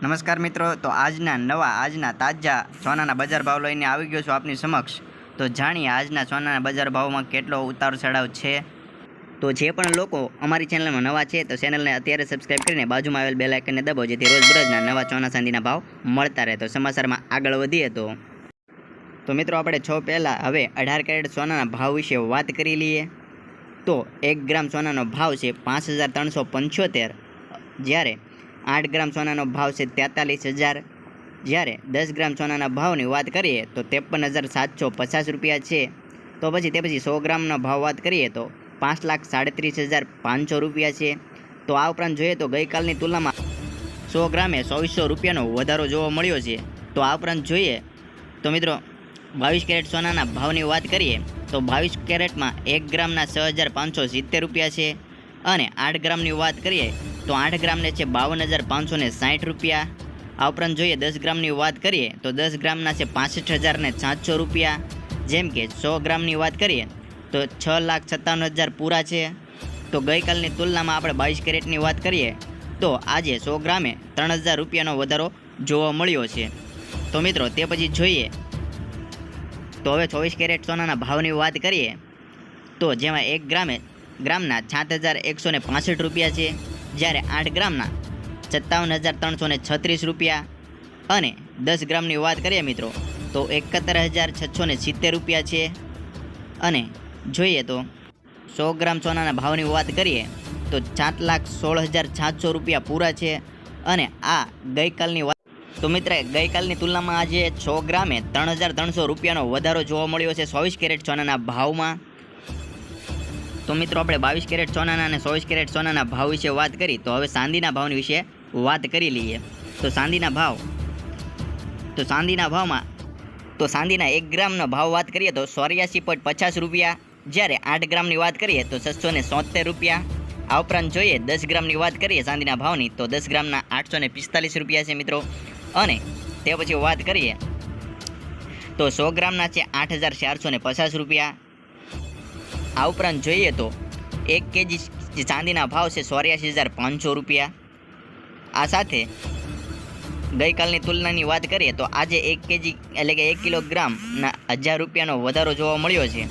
નમસ્કાર મિત્રો, તો આજના તાજા સોનાના બજાર ભાવ લઈને આવી ગયો છું આપની સમક્ષ। તો જાણીએ આજના સોનાના બજાર ભાવમાં કેટલો ઉતાર ચઢાવ છે। તો જે પણ લોકો અમારી ચેનલમાં નવા છે તો ચેનલને અત્યારે સબસ્ક્રાઇબ કરીને બાજુમાં આવેલ બેલ આઇકનને દબાવો, જેથી રોજબરોજના નવા સોના ચાંદીના ભાવ મળતા રહે। તો સમાચારમાં આગળ વધીએ તો મિત્રો આપણે પહેલાં હવે 18 કેરેટ સોનાના ભાવ વિશે વાત કરી લઈએ। તો 1 ગ્રામ સોનાનો ભાવ છે 5375, જ્યારે 8 ગ્રામ સોનાનો ભાવ છે 43,000, જ્યારે 10 ગ્રામ સોનાના ભાવની વાત કરીએ તો 53,750 રૂપિયા છે। તો પછી 100 ગ્રામનો ભાવ વાત કરીએ તો 5,37,500 રૂપિયા છે। તો આ ઉપરાંત જોઈએ તો ગઈકાલની તુલનામાં 100 ગ્રામે 2400 રૂપિયાનો વધારો જોવા મળ્યો છે। તો આ ઉપરાંત જોઈએ તો મિત્રો 22 કેરેટ સોનાના ભાવની વાત કરીએ તો 22 કેરેટમાં 1 ગ્રામના 6,570 રૂપિયા છે, અને 8 ગ્રામની વાત કરીએ તો 8 ગ્રામને છે 52,560 રૂપિયા। આ ઉપરાંત જોઈએ 10 ગ્રામની વાત કરીએ તો 10 ગ્રામના છે 65,700 રૂપિયા। જેમ કે 100 ગ્રામની વાત કરીએ તો 6,57,000 પૂરા છે। તો ગઈકાલની તુલનામાં આપણે 22 કેરેટની વાત કરીએ તો આજે 100 ગ્રામે 3,000 રૂપિયાનો વધારો જોવા મળ્યો છે। તો મિત્રો તે પછી જોઈએ તો હવે 24 કેરેટ સોનાના ભાવની વાત કરીએ તો જેમાં 1 ગ્રામના 7,165 રૂપિયા છે, જ્યારે 8 ગ્રામના 57,336 રૂપિયા, અને 10 ગ્રામની વાત કરીએ મિત્રો તો 71,670 રૂપિયા છે। અને જોઈએ તો 100 ગ્રામ સોનાના ભાવની વાત કરીએ તો 4,16,700 રૂપિયા પૂરા છે, અને આ ગઈકાલની વાત તો મિત્ર ગઈકાલની તુલનામાં આજે 100 ગ્રામે 3,300 રૂપિયાનો વધારો જોવા મળ્યો છે 24 કેરેટ સોનાના ભાવમાં। તો મિત્રો આપણે 22 કેરેટ સોનાના અને 24 કેરેટ સોનાના ભાવ વિશે વાત કરી, તો હવે ચાંદીના ભાવની વિશે વાત કરી લઈએ। તો ચાંદીના ભાવમાં ચાંદીના 1 ગ્રામનો ભાવ વાત કરીએ તો 84.50 રૂપિયા, જ્યારે 8 ગ્રામની વાત કરીએ તો 670 રૂપિયા। આ ઉપરાંત જોઈએ 10 ગ્રામની વાત કરીએ ચાંદીના ભાવની તો 10 ગ્રામના 845 રૂપિયા છે મિત્રો। અને તે પછી વાત કરીએ તો 100 ગ્રામના છે 8,450 રૂપિયા। આ ઉપરાંત જોઈએ તો 1 કેજી ચાંદીના ભાવ છે 84,500 રૂપિયા। આ સાથે ગઈકાલની તુલનાની વાત કરીએ તો આજે 1 કેજી એટલે કે 1 કિલોગ્રામના 1,000 રૂપિયાનો વધારો જોવા મળ્યો છે।